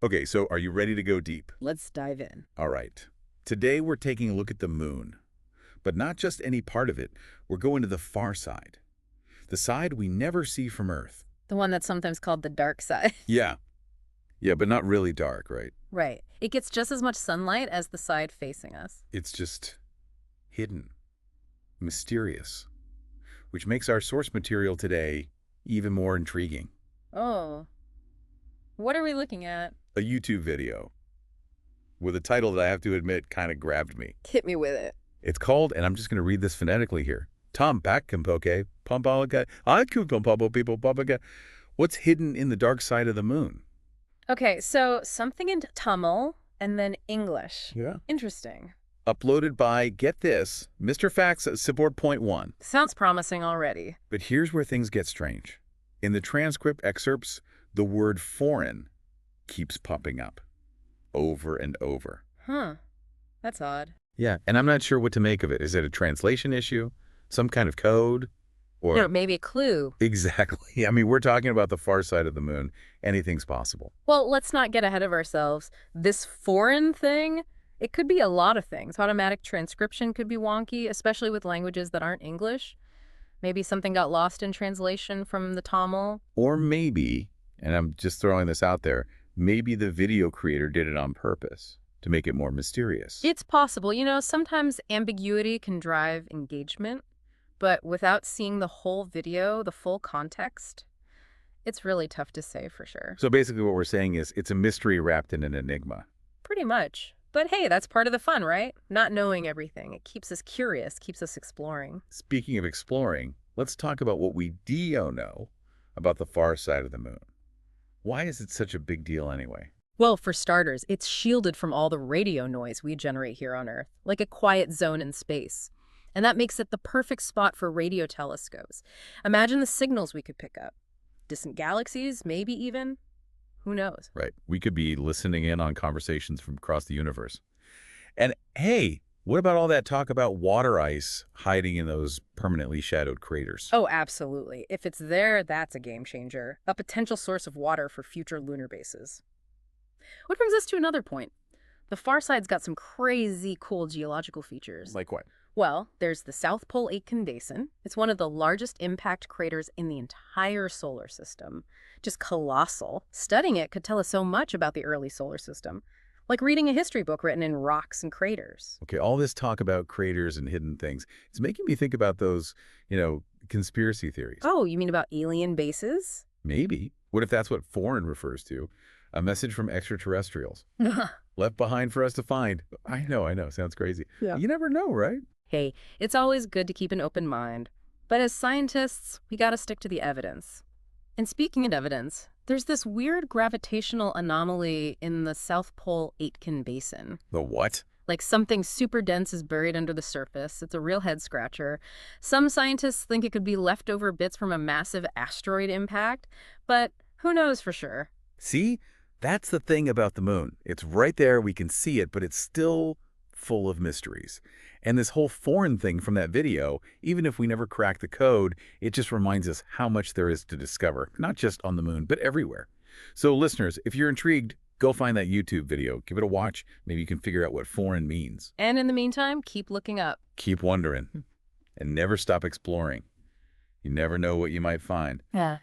Okay, so are you ready to go deep? Let's dive in. All right. Today we're taking a look at the moon. But not just any part of it. We're going to the far side. The side we never see from Earth. The one that's sometimes called the dark side. Yeah. Yeah, but not really dark, right? Right. It gets just as much sunlight as the side facing us. It's just hidden, mysterious, which makes our source material today even more intriguing. Oh. What are we looking at? A YouTube video with a title that I have to admit kind of grabbed me. Hit me with it. It's called, and I'm just going to read this phonetically here, Tom Bakkampoke, Pampalaga, Akupampapo, what's hidden in the dark side of the moon? Okay, so something in Tamil and then English. Yeah. Interesting. Uploaded by, get this, Mr. Facts Support Point 1. Sounds promising already. But here's where things get strange. In the transcript excerpts, the word foreign keeps popping up over and over. Huh. That's odd. Yeah, and I'm not sure what to make of it. Is it a translation issue? Some kind of code? Or You know, maybe a clue. Exactly. I mean, we're talking about the far side of the moon. Anything's possible. Well, let's not get ahead of ourselves. This foreign thing, it could be a lot of things. Automatic transcription could be wonky, especially with languages that aren't English. Maybe something got lost in translation from the Tamil. Or maybe, and I'm just throwing this out there, maybe the video creator did it on purpose to make it more mysterious. It's possible. You know, sometimes ambiguity can drive engagement, but without seeing the whole video, the full context, it's really tough to say for sure. So basically what we're saying is it's a mystery wrapped in an enigma. Pretty much. But hey, that's part of the fun, right? Not knowing everything. It keeps us curious, keeps us exploring. Speaking of exploring, let's talk about what we do know about the far side of the moon. Why is it such a big deal anyway? Well, for starters, it's shielded from all the radio noise we generate here on Earth, like a quiet zone in space. And that makes it the perfect spot for radio telescopes. Imagine the signals we could pick up. Distant galaxies, maybe even. Who knows? Right. We could be listening in on conversations from across the universe. And hey, what about all that talk about water ice hiding in those permanently shadowed craters? Oh, absolutely. If it's there, that's a game changer. A potential source of water for future lunar bases. What brings us to another point. The far side's got some crazy cool geological features. Like what? Well, there's the South Pole Aitken Basin. It's one of the largest impact craters in the entire solar system. Just colossal. Studying it could tell us so much about the early solar system. Like reading a history book written in rocks and craters. Okay, all this talk about craters and hidden things, it's making me think about those, conspiracy theories. Oh, you mean about alien bases? Maybe. What if that's what foreign refers to? A message from extraterrestrials. Left behind for us to find. I know. Sounds crazy. Yeah. You never know, right? Hey, it's always good to keep an open mind. But as scientists, we gotta stick to the evidence. And speaking of evidence, there's this weird gravitational anomaly in the South Pole Aitken Basin. The what? Like something super dense is buried under the surface. It's a real head-scratcher. Some scientists think it could be leftover bits from a massive asteroid impact, but who knows for sure? See? That's the thing about the moon. It's right there, we can see it, but it's still full of mysteries. And this whole foreign thing from that video, even if we never crack the code, it just reminds us how much there is to discover, not just on the moon, but everywhere. So listeners, if you're intrigued, go find that YouTube video, give it a watch. Maybe you can figure out what foreign means. And in the meantime, keep looking up. Keep wondering and never stop exploring. You never know what you might find. Yeah.